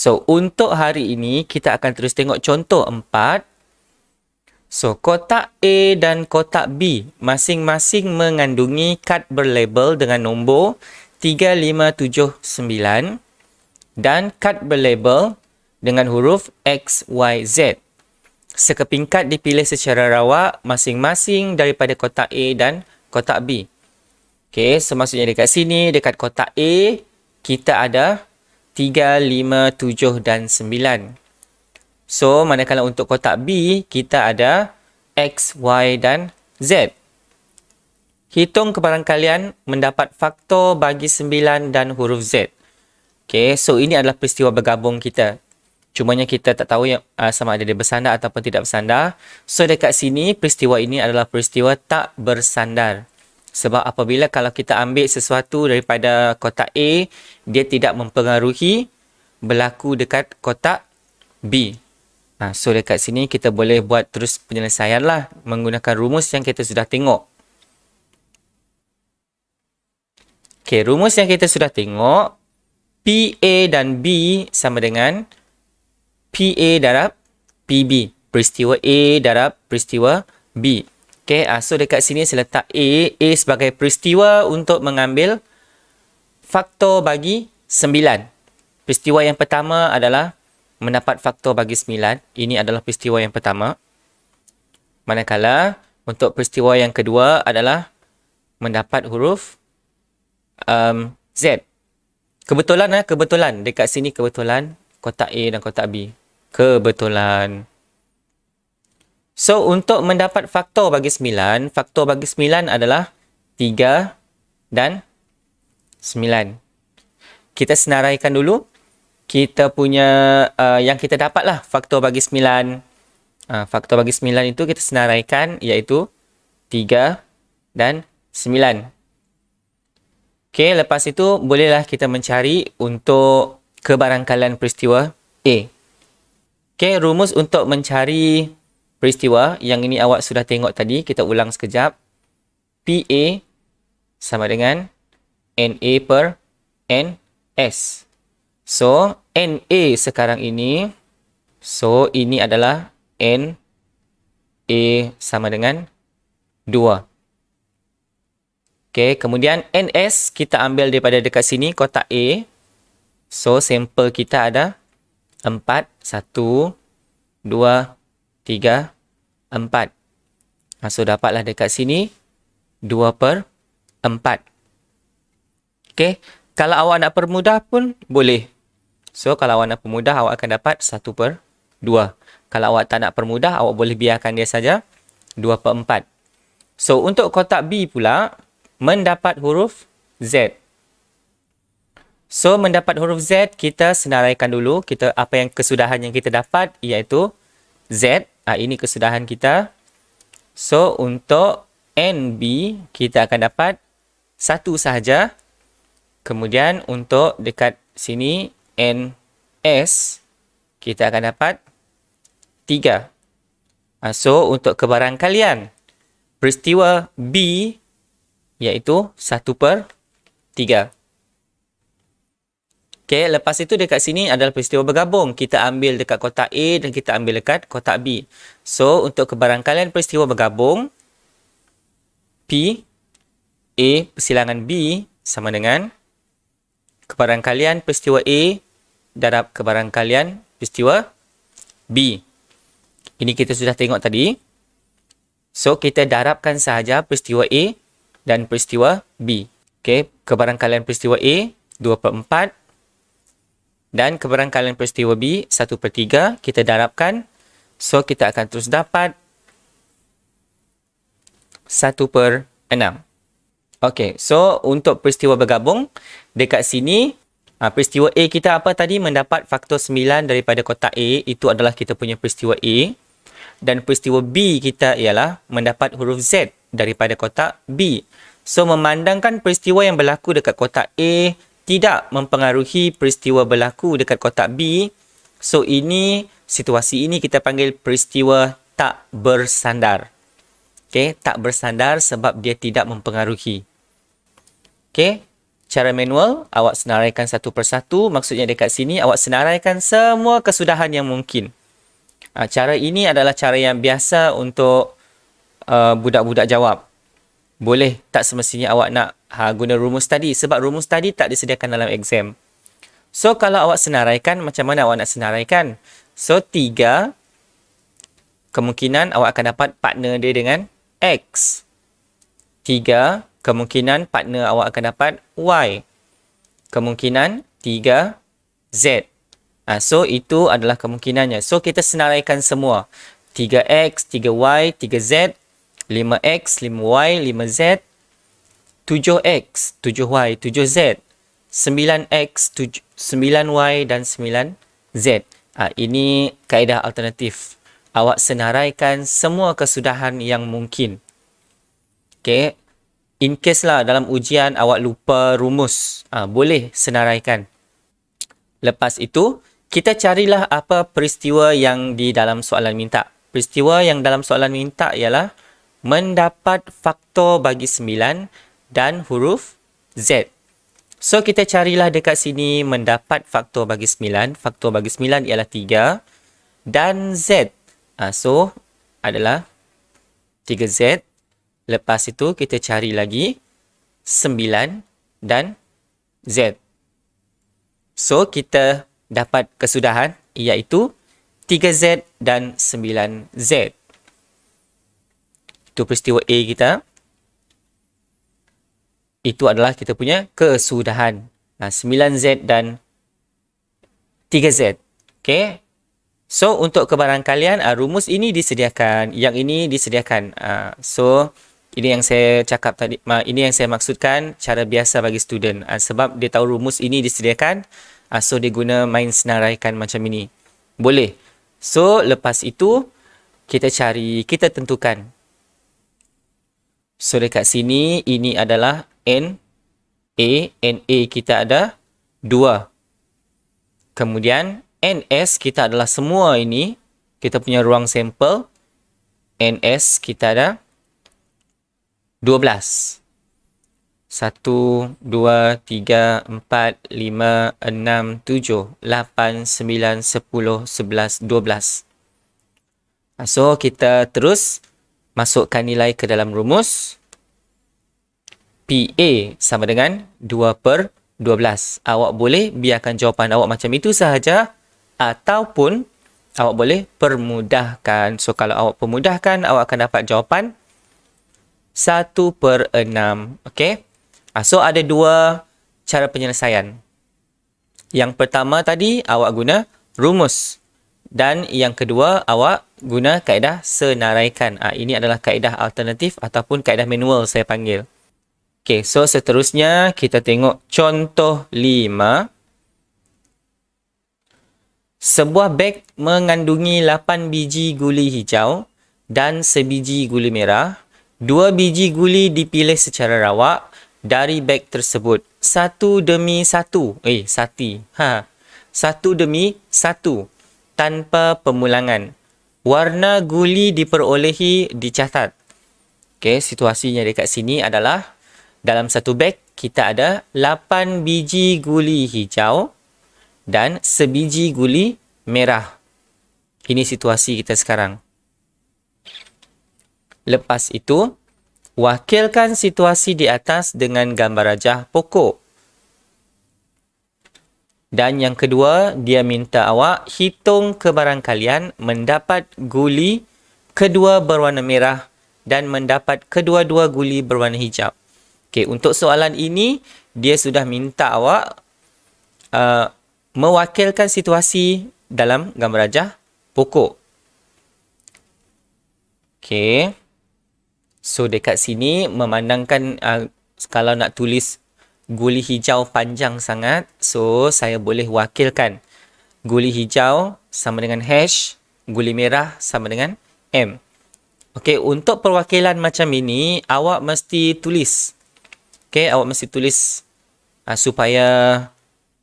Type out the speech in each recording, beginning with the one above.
So, untuk hari ini, kita akan terus tengok contoh 4. So, kotak A dan kotak B masing-masing mengandungi kad berlabel dengan nombor 3579 dan kad berlabel dengan huruf X, Y, Z. Sekeping kad dipilih secara rawak masing-masing daripada kotak A dan kotak B. Okey, so maksudnya dekat sini, dekat kotak A, kita ada 3, 5, 7 dan 9. So, manakala untuk kotak B, kita ada X, Y dan Z. Hitung kebarangkalian mendapat faktor bagi 9 dan huruf Z. Okay, so ini adalah peristiwa bergabung kita. Cumanya kita tak tahu yang, sama ada dia bersandar ataupun tidak bersandar. So, dekat sini, peristiwa ini adalah peristiwa tak bersandar. Sebab apabila kalau kita ambil sesuatu daripada kotak A, dia tidak mempengaruhi berlaku dekat kotak B. So, dekat sini kita boleh buat terus penyelesaian lah menggunakan rumus yang kita sudah tengok. Okay, rumus yang kita sudah tengok, PA dan B sama dengan PA darab PB. Peristiwa A darab peristiwa B. Okay, so dekat sini saya letak A sebagai peristiwa untuk mengambil faktor bagi 9. Peristiwa yang pertama adalah mendapat faktor bagi 9. Ini adalah peristiwa yang pertama. Manakala untuk peristiwa yang kedua adalah mendapat huruf Z. Kebetulan dekat sini kebetulan kotak A dan kotak B. Kebetulan. So, untuk mendapat faktor bagi 9 adalah 3 dan 9. Kita senaraikan dulu. Kita punya yang kita dapatlah faktor bagi 9. Faktor bagi 9 itu kita senaraikan iaitu 3 dan 9. Okey, lepas itu bolehlah kita mencari untuk kebarangkalian peristiwa A. Okey, rumus untuk mencari peristiwa yang ini awak sudah tengok tadi, kita ulang sekejap. PA sama dengan NA per NS. So, NA sekarang ini, so ini adalah NA sama dengan 2. Okey, kemudian NS kita ambil daripada dekat sini kotak A. So, sampel kita ada 4, 1, 2, 3, 4. So, dapatlah dekat sini 2 per 4. Okey, kalau awak nak permudah pun boleh. So, kalau awak nak permudah, awak akan dapat 1 per 2. Kalau awak tak nak permudah, awak boleh biarkan dia saja 2 per 4. So, untuk kotak B pula, mendapat huruf Z. So, mendapat huruf Z, kita senaraikan dulu. Apa yang kesudahan yang kita dapat, iaitu Z. Ini kesudahan kita. So, untuk NB, kita akan dapat 1 sahaja. Kemudian, untuk dekat sini, NS, kita akan dapat 3. So, untuk kebarangkalian peristiwa B, iaitu 1 per 3. Okey, lepas itu dekat sini adalah peristiwa bergabung. Kita ambil dekat kotak A dan kita ambil dekat kotak B. So, untuk kebarangkalian peristiwa bergabung, P, A, persilangan B sama dengan kebarangkalian peristiwa A darab kebarangkalian peristiwa B. Ini kita sudah tengok tadi. So, kita darabkan sahaja peristiwa A dan peristiwa B. Okey, kebarangkalian peristiwa A 2 per 4 dan kebarangkalian peristiwa B 1 per 3. Kita darabkan. So, kita akan terus dapat 1 per 6. Okey, so untuk peristiwa bergabung, dekat sini, peristiwa A kita apa tadi? Mendapat faktor 9 daripada kotak A. Itu adalah kita punya peristiwa A. Dan peristiwa B kita ialah mendapat huruf Z daripada kotak B. So, memandangkan peristiwa yang berlaku dekat kotak A tidak mempengaruhi peristiwa berlaku dekat kotak B. So, situasi ini kita panggil peristiwa tak bersandar. Okey, tak bersandar sebab dia tidak mempengaruhi. Okey. cara manual, awak senaraikan satu persatu. Maksudnya dekat sini, awak senaraikan semua kesudahan yang mungkin. Cara ini adalah cara yang biasa untuk budak-budak jawab. Boleh tak semestinya awak nak guna rumus tadi. Sebab rumus tadi tak disediakan dalam exam. So, kalau awak senaraikan, macam mana awak nak senaraikan? So, 3, kemungkinan awak akan dapat partner dia dengan X. 3, kemungkinan partner awak akan dapat Y. Kemungkinan 3, Z. So, itu adalah kemungkinannya. So, kita senaraikan semua. 3X, 3Y, 3Z, 5X, 5Y, 5Z, 7X, 7Y, 7Z, 9X, 9Y dan 9Z. Ini kaedah alternatif. Awak senaraikan semua kesudahan yang mungkin. Okay. In case lah dalam ujian awak lupa rumus, boleh senaraikan. Lepas itu, kita carilah apa peristiwa yang di dalam soalan minta. Peristiwa yang dalam soalan minta ialah mendapat faktor bagi 9 dan huruf Z. So, kita carilah dekat sini mendapat faktor bagi 9. Faktor bagi 9 ialah 3. Dan Z. So, adalah 3Z. Lepas itu, kita cari lagi 9 dan Z. So, kita dapat kesudahan iaitu 3Z dan 9Z. Itu peristiwa A kita. Itu adalah kita punya kesudahan. 9Z dan 3Z. Okay. So, untuk kebarangkalian, rumus ini disediakan. Yang ini disediakan. So, ini yang saya cakap tadi. Ini yang saya maksudkan cara biasa bagi student. Sebab dia tahu rumus ini disediakan. So, dia guna main senaraikan macam ini. Boleh. So, lepas itu, kita cari, kita tentukan. So, dekat sini, ini adalah NA. NA kita ada 2. Kemudian, NS kita adalah semua ini. Kita punya ruang sampel. NS kita ada 12. 1, 2, 3, 4, 5, 6, 7, 8, 9, 10, 11, 12. So, kita terus masukkan nilai ke dalam rumus. PA sama dengan 2/12. Awak boleh biarkan jawapan awak macam itu sahaja ataupun awak boleh permudahkan. So, kalau awak permudahkan, awak akan dapat jawapan 1/6. Okay? So, ada 2 cara penyelesaian. Yang pertama tadi, awak guna rumus. Dan yang kedua, awak guna kaedah senaraikan. Ini adalah kaedah alternatif ataupun kaedah manual saya panggil. Okay, so seterusnya kita tengok contoh 5. Sebuah beg mengandungi 8 biji guli hijau dan sebiji guli merah. 2 biji guli dipilih secara rawak dari beg tersebut. Satu demi satu. Satu demi satu. Tanpa pemulangan. Warna guli diperolehi dicatat. Okay, situasinya dekat sini adalah dalam satu beg kita ada 8 biji guli hijau dan sebiji guli merah. Ini situasi kita sekarang. Lepas itu, wakilkan situasi di atas dengan gambar rajah pokok. Dan yang kedua, dia minta awak hitung kebarangkalian mendapat guli kedua berwarna merah dan mendapat kedua-dua guli berwarna hijau. Okay, untuk soalan ini, dia sudah minta awak mewakilkan situasi dalam gambar rajah pokok. Okay. So, dekat sini memandangkan kalau nak tulis guli hijau panjang sangat, so saya boleh wakilkan. Guli hijau sama dengan hash, guli merah sama dengan M. Okey, untuk perwakilan macam ini, awak mesti tulis. Okey, awak mesti tulis supaya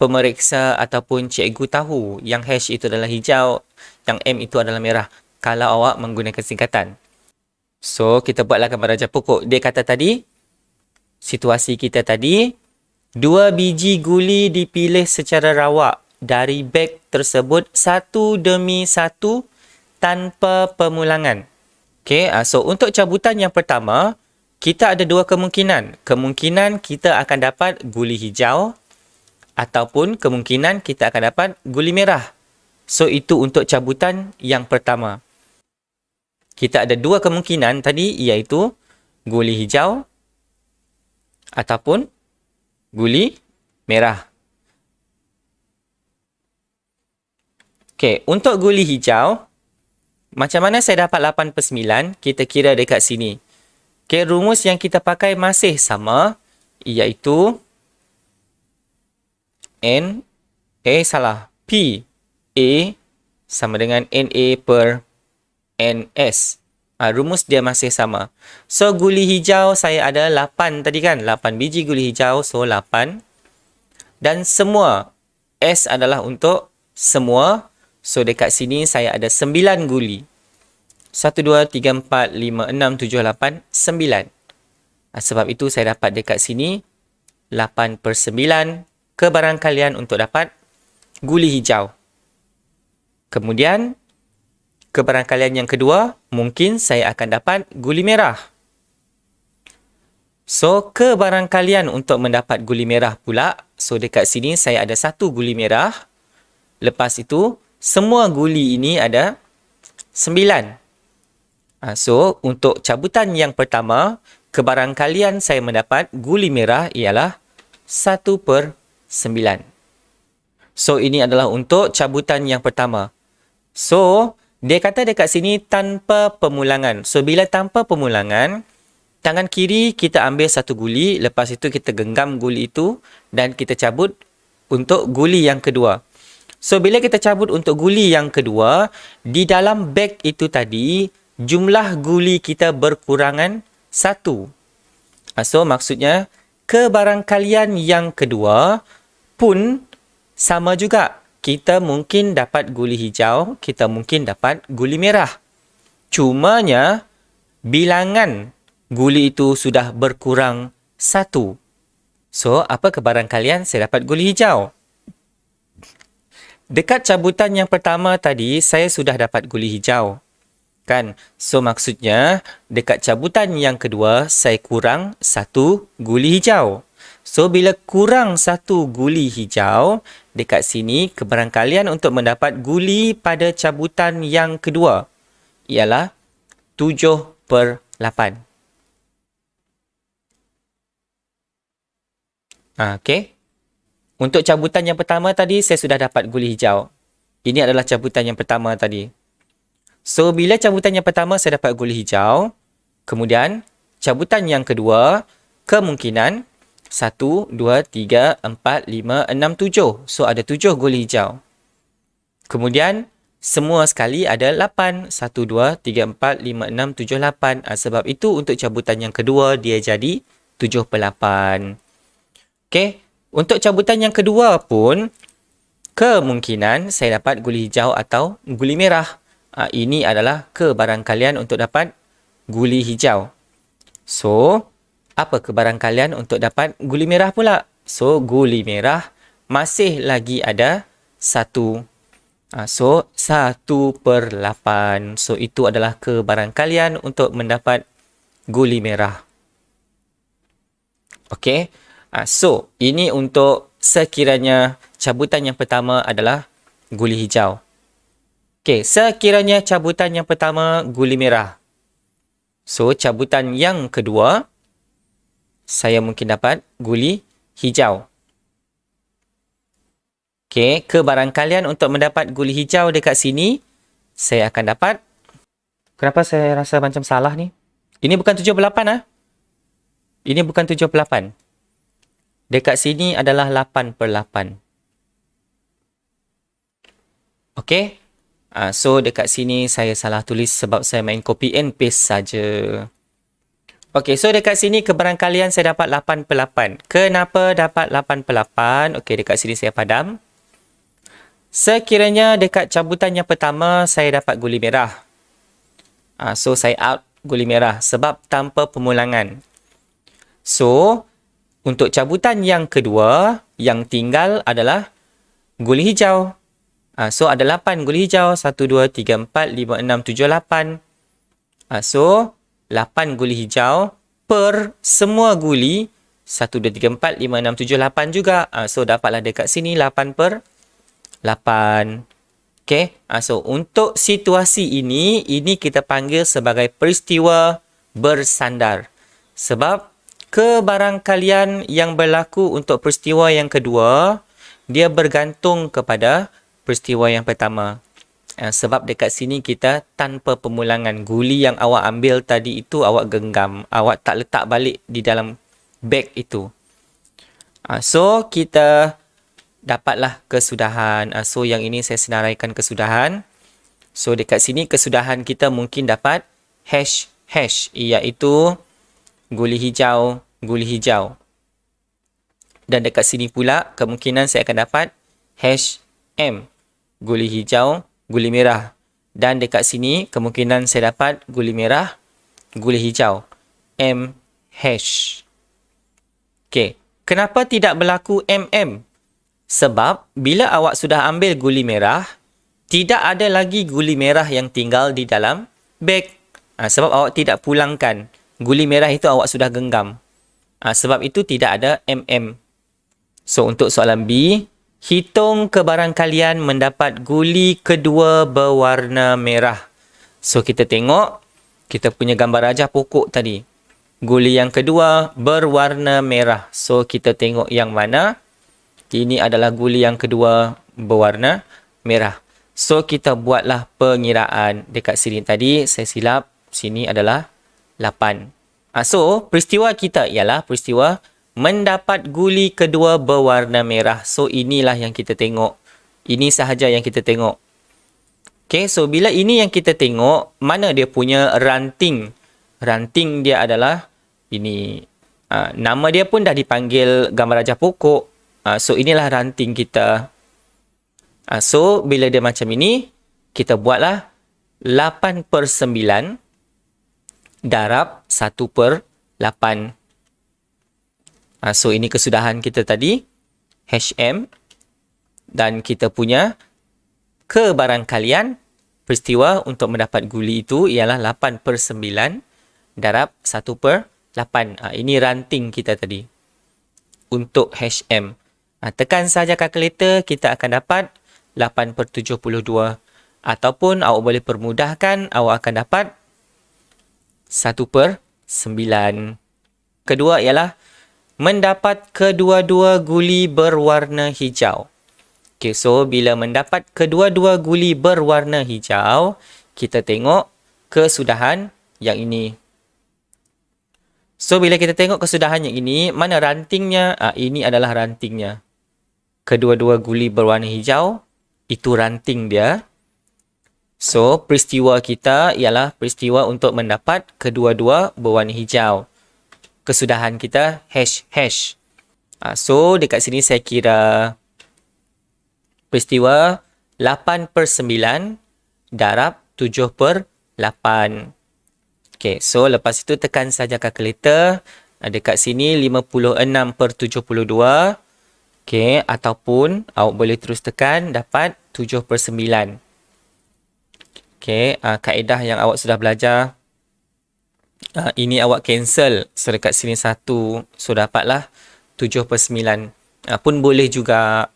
pemeriksa ataupun cikgu tahu yang hash itu adalah hijau, yang M itu adalah merah. Kalau awak menggunakan singkatan. So, kita buatlah gambar rajah pokok. Dia kata tadi, situasi kita tadi, 2 biji guli dipilih secara rawak dari beg tersebut satu demi satu tanpa pemulangan. Okey, so untuk cabutan yang pertama, kita ada dua kemungkinan. Kemungkinan kita akan dapat guli hijau ataupun kemungkinan kita akan dapat guli merah. So, itu untuk cabutan yang pertama. Kita ada dua kemungkinan tadi, iaitu guli hijau ataupun guli merah. Okey, untuk guli hijau, macam mana saya dapat 8/9? Kita kira dekat sini. Okey, rumus yang kita pakai masih sama, iaitu P A sama dengan NA per NS. Rumus dia masih sama. So, guli hijau saya ada 8 tadi kan? 8 biji guli hijau, so 8. Dan semua, S adalah untuk semua. So, dekat sini saya ada 9 guli. 1, 2, 3, 4, 5, 6, 7, 8, 9. Sebab itu saya dapat dekat sini 8/9 kebarangkalian untuk dapat guli hijau. Kemudian, kebarangkalian yang kedua, mungkin saya akan dapat guli merah. So, kebarangkalian untuk mendapat guli merah pula, so dekat sini saya ada 1 guli merah. Lepas itu, semua guli ini ada 9. So, untuk cabutan yang pertama, kebarangkalian saya mendapat guli merah ialah 1/9. So, ini adalah untuk cabutan yang pertama. So, dia kata dekat sini tanpa pemulangan. So, bila tanpa pemulangan, tangan kiri kita ambil 1 guli, lepas itu kita genggam guli itu dan kita cabut untuk guli yang kedua. So, bila kita cabut untuk guli yang kedua, di dalam beg itu tadi, jumlah guli kita berkurangan 1. So, maksudnya, kebarangkalian yang kedua pun sama juga. Kita mungkin dapat guli hijau, kita mungkin dapat guli merah. Cumanya, bilangan guli itu sudah berkurang 1. So, apa kebarangkalian saya dapat guli hijau? Dekat cabutan yang pertama tadi, saya sudah dapat guli hijau. Kan? So, maksudnya, dekat cabutan yang kedua, saya kurang 1 guli hijau. So, bila kurang 1 guli hijau, dekat sini, kebarangkalian untuk mendapat guli pada cabutan yang kedua ialah 7/8. Okey. Untuk cabutan yang pertama tadi, saya sudah dapat guli hijau. Ini adalah cabutan yang pertama tadi. So, bila cabutan yang pertama saya dapat guli hijau, kemudian cabutan yang kedua, kemungkinan 1, 2, 3, 4, 5, 6, 7. So, ada 7 guli hijau. Kemudian, semua sekali ada 8. 1, 2, 3, 4, 5, 6, 7, 8. Sebab itu, untuk cabutan yang kedua, dia jadi 7/8. Okey. Untuk cabutan yang kedua pun, kemungkinan saya dapat guli hijau atau guli merah. Ini adalah kebarangkalian untuk dapat guli hijau. So, apa kebarangkalian untuk dapat guli merah pula? So, guli merah masih lagi ada 1. So, 1/8. So, itu adalah kebarangkalian untuk mendapat guli merah. Okey. So, ini untuk sekiranya cabutan yang pertama adalah guli hijau. Okey, sekiranya cabutan yang pertama guli merah. So, cabutan yang kedua, saya mungkin dapat guli hijau. Okey, kebarangkalian untuk mendapat guli hijau dekat sini, saya akan dapat. Kenapa saya rasa macam salah ni? Ini bukan 7/8 Ini bukan 7/8. Dekat sini adalah 8/8. Okey. So, dekat sini saya salah tulis sebab saya main copy and paste saja. Okey, so dekat sini kebarangkalian saya dapat 8/8. Kenapa dapat 8/8? Okey, dekat sini saya padam. Sekiranya dekat cabutan yang pertama saya dapat guli merah. So, saya out guli merah sebab tanpa pemulangan. So, Untuk cabutan yang kedua, yang tinggal adalah guli hijau. So, ada 8 guli hijau. 1, 2, 3, 4, 5, 6, 7, 8. So, 8 guli hijau per semua guli. 1, 2, 3, 4, 5, 6, 7, 8 juga. So, dapatlah dekat sini 8 per 8. Okay. So, untuk situasi ini kita panggil sebagai peristiwa bersandar. Sebab kebarangkalian yang berlaku untuk peristiwa yang kedua, dia bergantung kepada peristiwa yang pertama. Sebab dekat sini kita tanpa pemulangan. Guli yang awak ambil tadi itu awak genggam. Awak tak letak balik di dalam beg itu. So, kita dapatlah kesudahan. So, yang ini saya senaraikan kesudahan. So, dekat sini kesudahan kita mungkin dapat hash, iaitu guli hijau. Dan dekat sini pula kemungkinan saya akan dapat hash M. Guli hijau, guli merah. Dan dekat sini kemungkinan saya dapat guli merah, guli hijau. M hash. Okey. Kenapa tidak berlaku MM? Sebab bila awak sudah ambil guli merah, tidak ada lagi guli merah yang tinggal di dalam beg. Sebab awak tidak pulangkan. Guli merah itu awak sudah genggam. Sebab itu tidak ada MM. So, untuk soalan B, hitung kebarangkalian mendapat guli kedua berwarna merah. So, kita tengok, kita punya gambar rajah pokok tadi. Guli yang kedua berwarna merah. So, kita tengok yang mana. Ini adalah guli yang kedua berwarna merah. So, kita buatlah pengiraan. Dekat sini tadi, saya silap. Sini adalah 8. So, peristiwa kita ialah peristiwa mendapat guli kedua berwarna merah. So, inilah yang kita tengok. Ini sahaja yang kita tengok. Okay, so bila ini yang kita tengok, mana dia punya ranting? Ranting dia adalah ini. Nama dia pun dah dipanggil gambar rajah pokok. So, inilah ranting kita. So, bila dia macam ini, kita buatlah 8 per 9 darab 1 per 8. So, ini kesudahan kita tadi. HM. Dan kita punya kebarangkalian peristiwa untuk mendapat guli itu ialah 8 per 9 darab 1 per 8. Ini ranting kita tadi. Untuk HM. Tekan saja kalkulator, kita akan dapat 8 per 72. Ataupun awak boleh permudahkan, awak akan dapat 1 per 9. Kedua ialah mendapat kedua-dua guli berwarna hijau. Okay, so bila mendapat kedua-dua guli berwarna hijau, kita tengok kesudahan yang ini. So, bila kita tengok kesudahan yang ini, mana rantingnya? Ini adalah rantingnya. Kedua-dua guli berwarna hijau, itu ranting dia. So, peristiwa kita ialah peristiwa untuk mendapat kedua-dua berwarna hijau. Kesudahan kita hash. So, dekat sini saya kira peristiwa 8 per 9 darab 7 per 8. Okay, so lepas itu tekan saja kalkulator. Dekat sini 56 per 72. Okay, ataupun awak boleh terus tekan dapat 7 per 9. Okay, kaedah yang awak sudah belajar. Ini awak cancel. So, dekat sini 1. So, dapatlah 7 per 9. Pun boleh juga.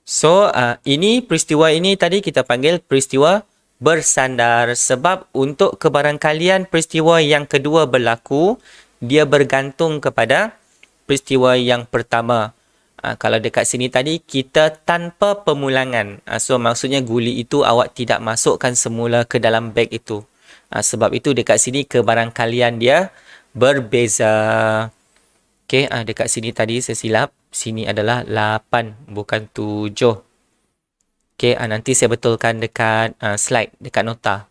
So, ini peristiwa ini tadi kita panggil peristiwa bersandar. Sebab untuk kebarangkalian peristiwa yang kedua berlaku, dia bergantung kepada peristiwa yang pertama. Kalau dekat sini tadi, kita tanpa pemulangan. So, maksudnya guli itu awak tidak masukkan semula ke dalam beg itu. Sebab itu dekat sini kebarangkalian dia berbeza. Okay, dekat sini tadi saya silap. Sini adalah 8, bukan 7. Okay, nanti saya betulkan dekat slide, dekat nota.